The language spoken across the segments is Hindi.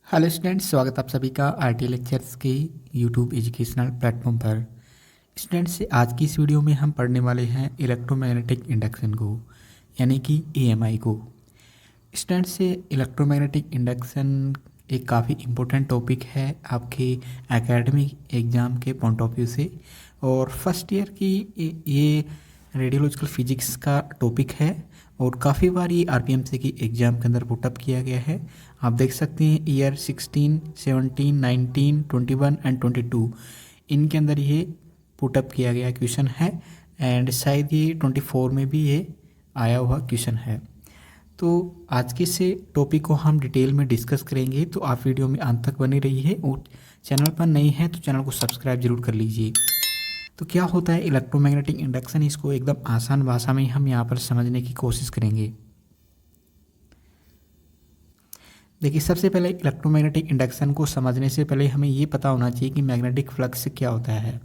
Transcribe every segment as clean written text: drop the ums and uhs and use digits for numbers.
हेलो स्टूडेंट्स, स्वागत आप सभी का आरटी लेक्चर्स के यूट्यूब एजुकेशनल प्लेटफॉर्म पर। स्टूडेंट्स, आज की इस वीडियो में हम पढ़ने वाले हैं इलेक्ट्रोमैग्नेटिक इंडक्शन को, यानी कि ईएमआई को। स्टूडेंट्स, इलेक्ट्रोमैग्नेटिक इंडक्शन एक काफ़ी इम्पोर्टेंट टॉपिक है आपके एकेडमिक एग्ज़ाम के पॉइंट ऑफ व्यू से, और फर्स्ट ईयर की ये रेडियोलॉजिकल फिजिक्स का टॉपिक है और काफ़ी बार ये आरपीएमसी की एग्ज़ाम के अंदर पुटअप किया गया है। आप देख सकते हैं ईयर 16, 17, 19, 21 एंड 22 इनके अंदर ये पुटअप किया गया क्वेश्चन है, एंड शायद ये 24 में भी ये आया हुआ क्वेश्चन है। तो आज के इस टॉपिक को हम डिटेल में डिस्कस करेंगे, तो आप वीडियो में अंत तक बनी रहिए और चैनल पर नई है तो चैनल को सब्सक्राइब जरूर कर लीजिए। तो क्या होता है इलेक्ट्रोमैग्नेटिक इंडक्शन, इसको एकदम आसान भाषा में हम यहाँ पर समझने की कोशिश करेंगे। देखिए, सबसे पहले इलेक्ट्रोमैग्नेटिक इंडक्शन को समझने से पहले हमें ये पता होना चाहिए कि मैग्नेटिक फ्लक्स क्या होता है।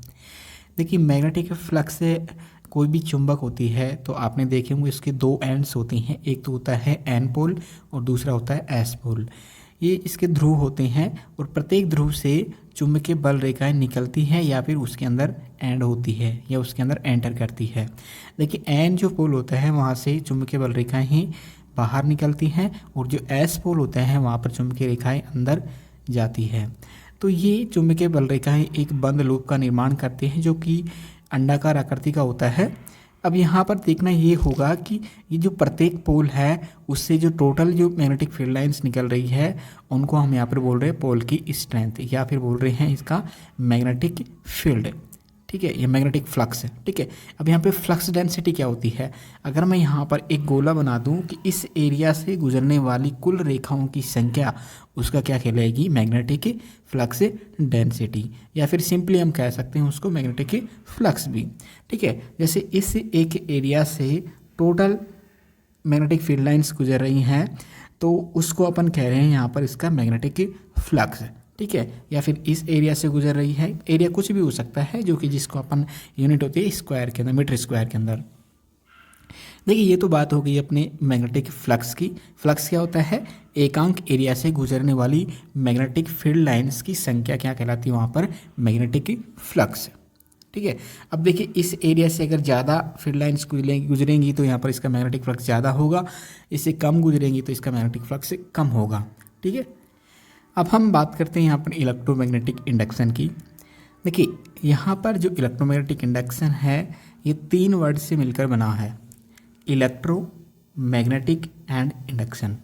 देखिए, मैग्नेटिक फ्लक्स से कोई भी चुंबक होती है तो आपने देखे होंगे इसके दो एंड्स होती हैं, एक तो होता है एन पोल और दूसरा होता है एस पोल। ये इसके ध्रुव होते हैं और प्रत्येक ध्रुव से चुंबकीय बल रेखाएं निकलती हैं या फिर उसके अंदर एंड होती है या उसके अंदर एंटर करती है। देखिए, एन जो पोल होता है वहाँ से चुंबकीय बल रेखाएं ही बाहर निकलती हैं और जो एस पोल होता है वहाँ पर चुंबकीय रेखाएं अंदर जाती है। तो ये चुंबकीय बल रेखाएं एक बंद लूप का निर्माण करते हैं जो कि अंडाकार आकृति का होता है। अब यहाँ पर देखना ये होगा कि ये जो प्रत्येक पोल है उससे जो टोटल जो मैग्नेटिक फील्ड लाइंस निकल रही है उनको हम यहाँ पर बोल रहे हैं पोल की स्ट्रेंथ, या फिर बोल रहे हैं इसका मैग्नेटिक फील्ड। ठीक है, ये मैग्नेटिक फ्लक्स है। ठीक है, अब यहाँ पे फ्लक्स डेंसिटी क्या होती है, अगर मैं यहाँ पर एक गोला बना दूँ कि इस एरिया से गुजरने वाली कुल रेखाओं की संख्या, उसका क्या कहलाएगी, मैग्नेटिक फ्लक्स डेंसिटी, या फिर सिंपली हम कह सकते हैं उसको मैग्नेटिक फ्लक्स भी। ठीक है, जैसे इस एक एरिया से टोटल मैग्नेटिक फील्ड लाइंस गुजर रही हैं तो उसको अपन कह रहे हैं यहाँ पर इसका मैग्नेटिक फ्लक्स। ठीक है, या फिर इस एरिया से गुजर रही है, एरिया कुछ भी हो सकता है जो कि जिसको अपन यूनिट होती है स्क्वायर के अंदर, मीटर स्क्वायर के अंदर। देखिए, ये तो बात हो गई अपने मैग्नेटिक फ्लक्स की। फ्लक्स क्या होता है, एकांक एरिया से गुजरने वाली मैग्नेटिक फील्ड लाइंस की संख्या क्या कहलाती है वहाँ पर, मैग्नेटिक फ्लक्स। ठीक है, अब देखिए इस एरिया से अगर ज़्यादा फील्ड लाइंस गुजरेंगी तो यहाँ पर इसका मैग्नेटिक फ्लक्स ज़्यादा होगा, इससे कम गुजरेंगी तो इसका मैग्नेटिक फ्लक्स कम होगा। ठीक है, अब हम बात करते हैं यहाँ पर इलेक्ट्रोमैग्नेटिक इंडक्शन की। देखिए, यहाँ पर जो इलेक्ट्रोमैग्नेटिक इंडक्शन है ये 3 वर्ड से मिलकर बना है, इलेक्ट्रो, मैग्नेटिक एंड इंडक्शन।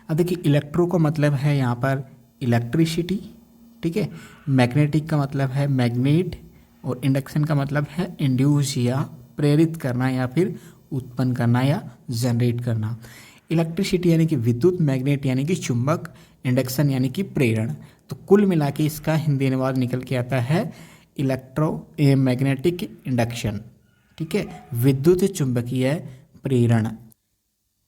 अब देखिए, इलेक्ट्रो का मतलब है यहाँ पर इलेक्ट्रिसिटी, ठीक है, मैग्नेटिक का मतलब है मैग्नेट, और इंडक्शन का मतलब है इंड्यूस या प्रेरित करना या फिर उत्पन्न करना या जनरेट करना। इलेक्ट्रिसिटी यानी कि विद्युत, मैग्नेट यानी कि चुंबक, इंडक्शन यानी कि प्रेरण। तो कुल मिला के इसका हिंदी अनुवाद निकल के आता है इलेक्ट्रो मैग्नेटिक इंडक्शन। ठीक है, विद्युत चुंबकीय प्रेरण।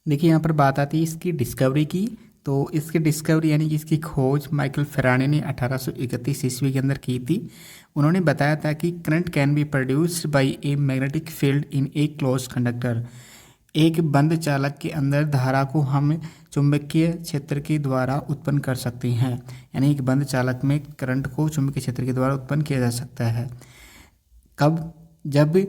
देखिए, यहाँ पर बात आती है इसकी डिस्कवरी की। तो इसकी डिस्कवरी यानी कि इसकी खोज माइकल फेराडे ने 1831 ईस्वी के अंदर की थी। उन्होंने बताया था कि current can be produced by a magnetic field in A close conductor. एक बंद चालक के अंदर धारा को हम चुंबकीय क्षेत्र के द्वारा उत्पन्न कर सकते हैं, यानी एक बंद चालक में करंट को चुंबकीय क्षेत्र के द्वारा उत्पन्न किया जा सकता है। कब, जब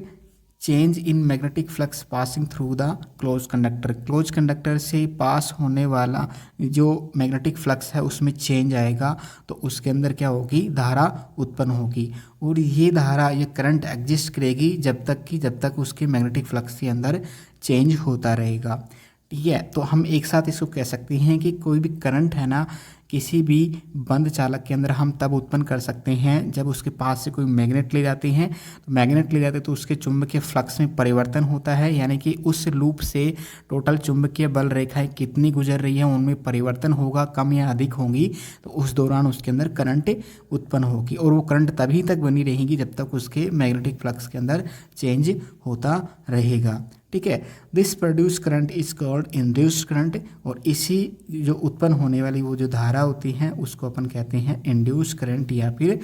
change in magnetic flux passing through the close conductor, close conductor से पास होने वाला जो मैग्नेटिक फ्लक्स है उसमें चेंज आएगा तो उसके अंदर क्या होगी, धारा उत्पन्न होगी, और ये धारा, ये करंट एग्जिस्ट करेगी जब तक उसके मैग्नेटिक फ्लक्स के अंदर चेंज होता रहेगा। ठीक है, तो हम एक साथ इसको कह सकते हैं कि कोई भी करंट है ना किसी भी बंद चालक के अंदर हम तब उत्पन्न कर सकते हैं जब उसके पास से कोई मैग्नेट ले जाते हैं। तो मैग्नेट ले जाते तो उसके चुंबकीय फ्लक्स में परिवर्तन होता है, यानी कि उस लूप से टोटल चुंबकीय बल रेखाएं कितनी गुजर रही हैं उनमें परिवर्तन होगा, कम या अधिक होंगी, तो उस दौरान उसके अंदर करंट उत्पन्न होगी, और वो करंट तभी तक बनी रहेगी जब तक उसके मैग्नेटिक फ्लक्स के अंदर चेंज होता रहेगा। ठीक है, this produce current is called induced current, और इसी जो उत्पन्न होने वाली वो जो धारा होती है उसको अपन कहते हैं इंड्यूस करंट या फिर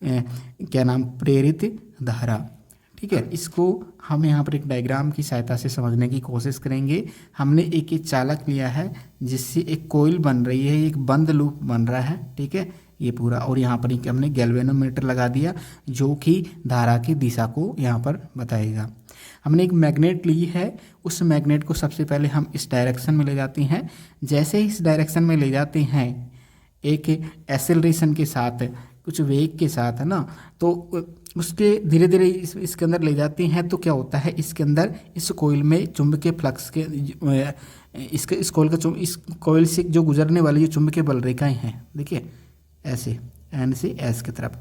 क्या नाम, प्रेरित धारा। ठीक है, इसको हम यहाँ पर एक डायग्राम की सहायता से समझने की कोशिश करेंगे। हमने एक ये चालक लिया है जिससे एक कोयल बन रही है, एक बंद लूप बन रहा है, ठीक है, ये पूरा, और यहाँ पर एक हमने गैल्वेनोमीटर लगा दिया जो कि धारा की दिशा को यहाँ पर बताएगा। हमने एक मैग्नेट ली है, उस मैग्नेट को सबसे पहले हम इस डायरेक्शन में ले जाते हैं। जैसे इस डायरेक्शन में ले जाते हैं एक एक्सेलरेशन के साथ, कुछ वेग के साथ, है ना, तो उसके धीरे धीरे इसके अंदर ले जाते हैं तो क्या होता है, इसके अंदर इस कोयल में चुंबकीय फ्लक्स के इस कोयल से जो गुजरने वाली जो चुंबकीय बल रेखाएं हैं, देखिए ऐसे एन से एस की तरफ,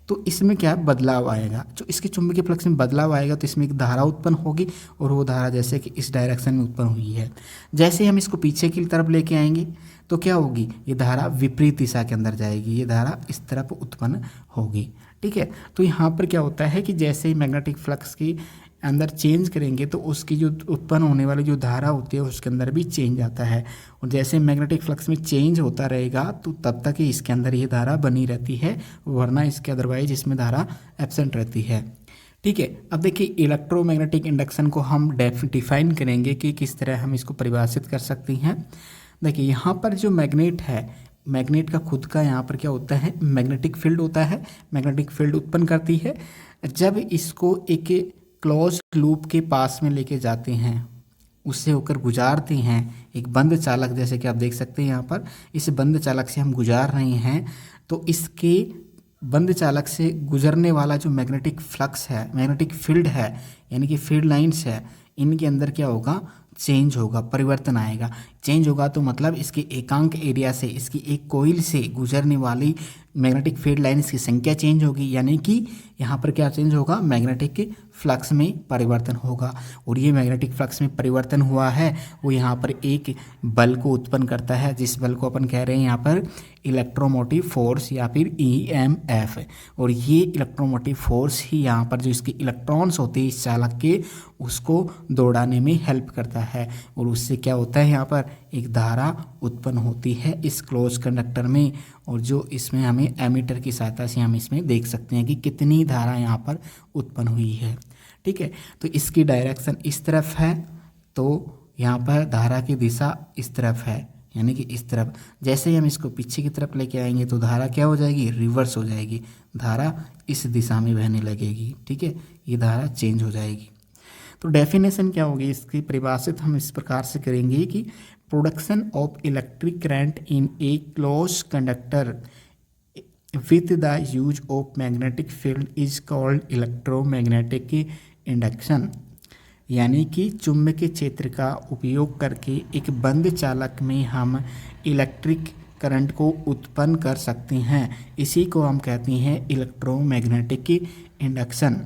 तो इसमें क्या बदलाव आएगा, जो इसके चुंबकीय फ्लक्स में बदलाव आएगा तो इसमें एक धारा उत्पन्न होगी, और वो धारा जैसे कि इस डायरेक्शन में उत्पन्न हुई है, जैसे हम इसको पीछे की तरफ लेके आएंगे तो क्या होगी, ये धारा विपरीत दिशा के अंदर जाएगी, ये धारा इस तरफ उत्पन्न होगी, ठीक है। तो यहाँ पर क्या होता है कि जैसे ही मैग्नेटिक फ्लक्स की अंदर चेंज करेंगे तो उसकी जो उत्पन्न होने वाली जो धारा होती है उसके अंदर भी चेंज आता है, और जैसे मैग्नेटिक फ्लक्स में चेंज होता रहेगा तो तब तक ही इसके अंदर ये धारा बनी रहती है, वरना इसके अदरवाइज इसमें धारा एब्सेंट रहती है, ठीक है। अब देखिए इलेक्ट्रोमैग्नेटिक इंडक्शन को हम डिफाइन करेंगे कि किस तरह हम इसको परिभाषित कर सकते हैं। देखिए यहाँ पर जो मैग्नेट है, मैग्नेट का खुद का यहाँ पर क्या होता है, मैग्नेटिक फील्ड होता है, मैग्नेटिक फील्ड उत्पन्न करती है। जब इसको एक क्लोज लूप के पास में लेके जाते हैं, उससे होकर गुजारते हैं, एक बंद चालक, जैसे कि आप देख सकते हैं यहाँ पर इस बंद चालक से हम गुजार रहे हैं, तो इसके बंद चालक से गुजरने वाला जो मैग्नेटिक फ्लक्स है, मैग्नेटिक फील्ड है, यानी कि फील्ड लाइंस है, इनके अंदर क्या होगा, चेंज होगा, परिवर्तन आएगा। चेंज होगा तो मतलब इसके एकांक एरिया से, इसकी एक कोइल से गुजरने वाली मैग्नेटिक फील्ड लाइन्स की संख्या चेंज होगी, यानी कि यहाँ पर क्या चेंज होगा, मैग्नेटिक फ्लक्स में परिवर्तन होगा। और ये मैग्नेटिक फ्लक्स में परिवर्तन हुआ है वो यहाँ पर एक बल को उत्पन्न करता है, जिस बल को अपन कह रहे हैं यहाँ पर इलेक्ट्रोमोटिव फोर्स या फिर EMF। और ये इलेक्ट्रोमोटिव फोर्स ही यहाँ पर जो इसके इलेक्ट्रॉन्स होते हैं इस चालक के, उसको दौड़ाने में हेल्प करता है, और उससे क्या होता है, यहाँ पर एक धारा उत्पन्न होती है इस क्लोज कंडक्टर में, और जो इसमें हमें एमीटर की सहायता से हम इसमें देख सकते हैं कि कितनी धारा यहाँ पर उत्पन्न हुई है, ठीक है। तो इसकी डायरेक्शन इस तरफ है, तो यहाँ पर धारा की दिशा इस तरफ है, यानी कि इस तरफ। जैसे ही हम इसको पीछे की तरफ लेके आएंगे तो धारा क्या हो जाएगी, रिवर्स हो जाएगी, धारा इस दिशा में बहने लगेगी, ठीक है, ये धारा चेंज हो जाएगी। तो डेफिनेशन क्या होगी इसकी, परिभाषित हम इस प्रकार से करेंगे कि production of electric current in A close conductor with the use of magnetic field is called electromagnetic induction. यानी कि चुंबकीय क्षेत्र का उपयोग करके एक बंद चालक में हम इलेक्ट्रिक करंट को उत्पन्न कर सकते हैं, इसी को हम कहते हैं इलेक्ट्रोमैग्नेटिक इंडक्शन।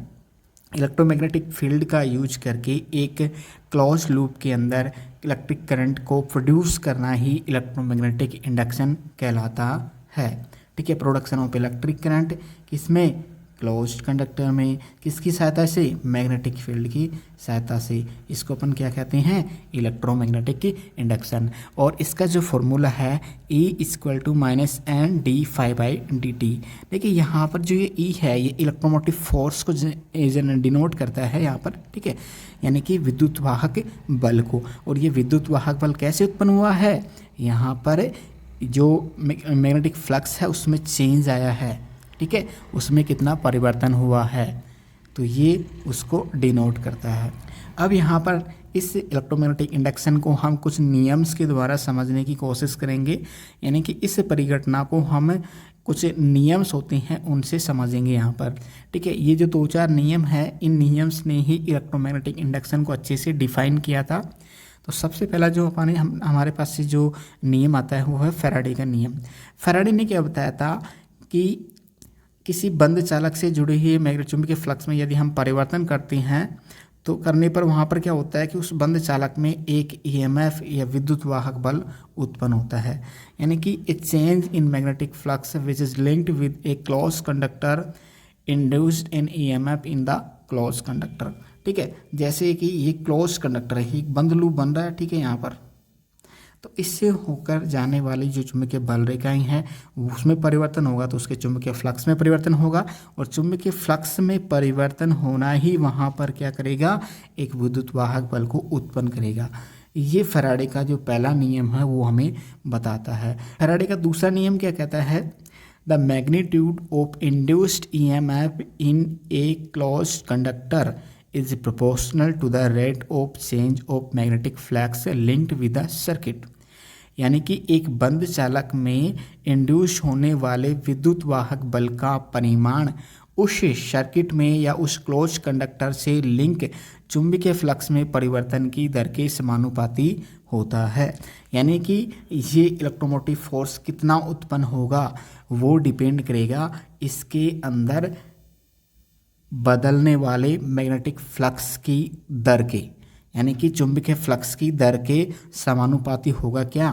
इलेक्ट्रोमैग्नेटिक फील्ड का यूज करके एक क्लोज लूप के अंदर इलेक्ट्रिक करंट को प्रोड्यूस करना ही इलेक्ट्रोमैग्नेटिक इंडक्शन कहलाता है, ठीक है। प्रोडक्शन ऑफ इलेक्ट्रिक करंट किसमें, क्लोज्ड कंडक्टर में, किसकी सहायता से, मैग्नेटिक फील्ड की सहायता से। इसको अपन क्या कहते हैं, इलेक्ट्रोमैग्नेटिक इंडक्शन। और इसका जो फॉर्मूला है E = -N-dφ/dt। देखिए यहाँ पर जो ये E है ये इलेक्ट्रोमोटिव फोर्स को डिनोट करता है यहाँ पर, ठीक है, यानी कि विद्युत वाहक बल को। और ये विद्युत वाहक बल कैसे उत्पन्न हुआ है, यहाँ पर जो मैग्नेटिक फ्लक्स है उसमें चेंज आया है, ठीक है, उसमें कितना परिवर्तन हुआ है, तो ये उसको डिनोट करता है। अब यहाँ पर इस इलेक्ट्रोमैग्नेटिक इंडक्शन को हम कुछ नियम्स के द्वारा समझने की कोशिश करेंगे, यानी कि इस परिघटना को हम कुछ नियम्स होते हैं उनसे समझेंगे यहाँ पर, ठीक है। ये जो 2-4 नियम है, इन नियम्स ने ही इलेक्ट्रोमैग्नेटिक इंडक्शन को अच्छे से डिफाइन किया था। तो सबसे पहला जो हमारे पास से जो नियम आता है वो है फैराडे का नियम। फैराडे ने क्या बताया था कि किसी बंद चालक से जुड़े हुए मैग्नेटिक चुंबकीय फ्लक्स में यदि हम परिवर्तन करते हैं तो करने पर वहाँ पर क्या होता है कि उस बंद चालक में एक EMF या विद्युत वाहक बल उत्पन्न होता है, यानी कि ए change in magnetic flux which is linked with A close conductor induced in EMF in the close conductor, ठीक है। जैसे कि ये क्लोज कंडक्टर है, एक बंद लूप बन रहा है, ठीक है, यहाँ पर तो इससे होकर जाने वाली जो चुंबकीय बल रेखाएं हैं उसमें परिवर्तन होगा, तो उसके चुंबकीय फ्लक्स में परिवर्तन होगा, और चुंबकीय फ्लक्स में परिवर्तन होना ही वहाँ पर क्या करेगा, एक विद्युत वाहक बल को उत्पन्न करेगा। ये फैराडे का जो पहला नियम है वो हमें बताता है। फैराडे का दूसरा नियम क्या कहता है, the magnitude of induced EMF in a closed conductor is proportional to the rate of change of magnetic flux linked with the circuit। यानी कि एक बंद चालक में इंड्यूस होने वाले विद्युत वाहक बल का परिमाण उस सर्किट में या उस क्लोज कंडक्टर से लिंक चुंबकीय फ्लक्स में परिवर्तन की दर के समानुपाती होता है। यानी कि ये इलेक्ट्रोमोटिव फोर्स कितना उत्पन्न होगा वो डिपेंड करेगा इसके अंदर बदलने वाले मैग्नेटिक फ्लक्स की दर के, यानी कि चुंबकीय फ्लक्स की दर के समानुपाती होगा क्या,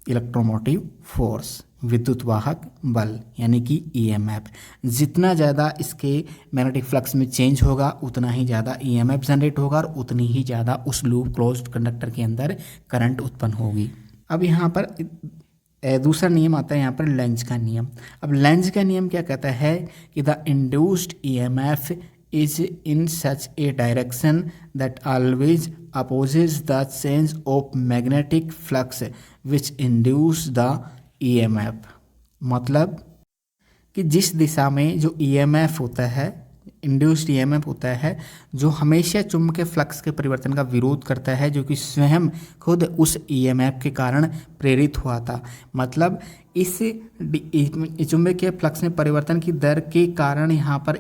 इलेक्ट्रोमोटिव फोर्स, विद्युत वाहक बल यानी कि EMF। जितना ज़्यादा इसके मैग्नेटिक फ्लक्स में चेंज होगा उतना ही ज़्यादा EMF जनरेट होगा और उतनी ही ज़्यादा उस लूप क्लोज्ड कंडक्टर के अंदर करंट उत्पन्न होगी। अब यहाँ पर दूसरा नियम आता है यहाँ पर लेंज का नियम। अब लेंज का नियम क्या कहता है कि the induced EMF is in such A direction that always opposes the change of magnetic flux which induce the EMF। मतलब कि जिस दिशा में जो EMF होता है, इंड्यूस्ड EMF होता है, जो हमेशा चुंबकीय फ्लक्स के परिवर्तन का विरोध करता है, जो कि स्वयं खुद उस EMF के कारण प्रेरित हुआ था। मतलब इस चुंबकीय फ्लक्स में परिवर्तन की दर के कारण यहाँ पर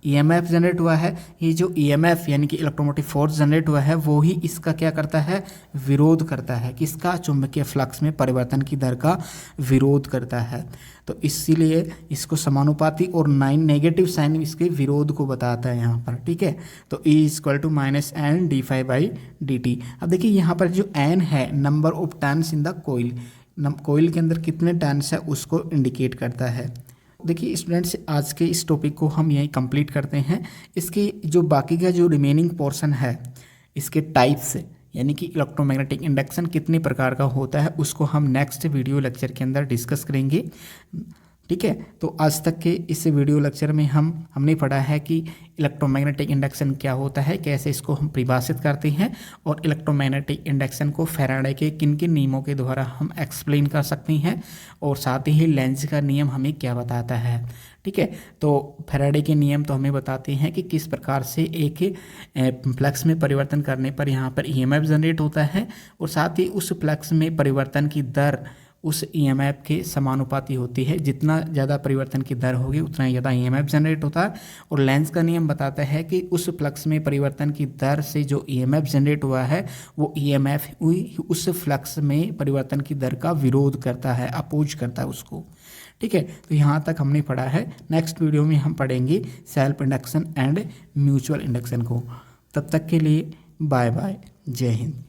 EMF जनरेट हुआ है। ये जो EMF यानी कि इलेक्ट्रोमोटिव फोर्स जनरेट हुआ है वो ही इसका क्या करता है, विरोध करता है, किसका, चुंबकीय फ्लक्स में परिवर्तन की दर का विरोध करता है। तो इसीलिए इसको समानुपाती और 9 नेगेटिव साइन इसके विरोध को बताता है यहाँ पर, ठीक है। तो E = -n dφ/dt। अब देखिए यहाँ पर जो n है number of turns in the coil, coil के अंदर कितने टर्न्स है उसको इंडिकेट करता है। देखिए स्टूडेंट्स, आज के इस टॉपिक को हम यहीं कंप्लीट करते हैं। इसके जो बाकी का जो रिमेनिंग पोर्शन है, इसके टाइप्स यानी कि इलेक्ट्रोमैग्नेटिक इंडक्शन कितने प्रकार का होता है उसको हम नेक्स्ट वीडियो लेक्चर के अंदर डिस्कस करेंगे, ठीक है। तो आज तक के इस वीडियो लेक्चर में हमने पढ़ा है कि इलेक्ट्रोमैग्नेटिक इंडक्शन क्या होता है, कैसे इसको हम परिभाषित करते हैं, और इलेक्ट्रोमैग्नेटिक इंडक्शन को फैराडे के किन किन नियमों के द्वारा हम एक्सप्लेन कर सकते हैं, और साथ ही लेंज का नियम हमें क्या बताता है, ठीक है। तो फैराडे के नियम तो हमें बताते हैं कि किस प्रकार से एक फ्लक्स में परिवर्तन करने पर यहाँ पर EMF जनरेट होता है, और साथ ही उस फ्लक्स में परिवर्तन की दर उस EMF के समानुपाती होती है। जितना ज़्यादा परिवर्तन की दर होगी उतना ही ज़्यादा EMF जनरेट होता है। और लेंज का नियम बताता है कि उस फ्लक्स में परिवर्तन की दर से जो EMF जनरेट हुआ है वो EMF उस फ्लक्स में परिवर्तन की दर का विरोध करता है, अपोज करता है उसको, ठीक है। तो यहाँ तक हमने पढ़ा है। नेक्स्ट वीडियो में हम पढ़ेंगे self induction and mutual induction को। तब तक के लिए बाय बाय, जय हिंद।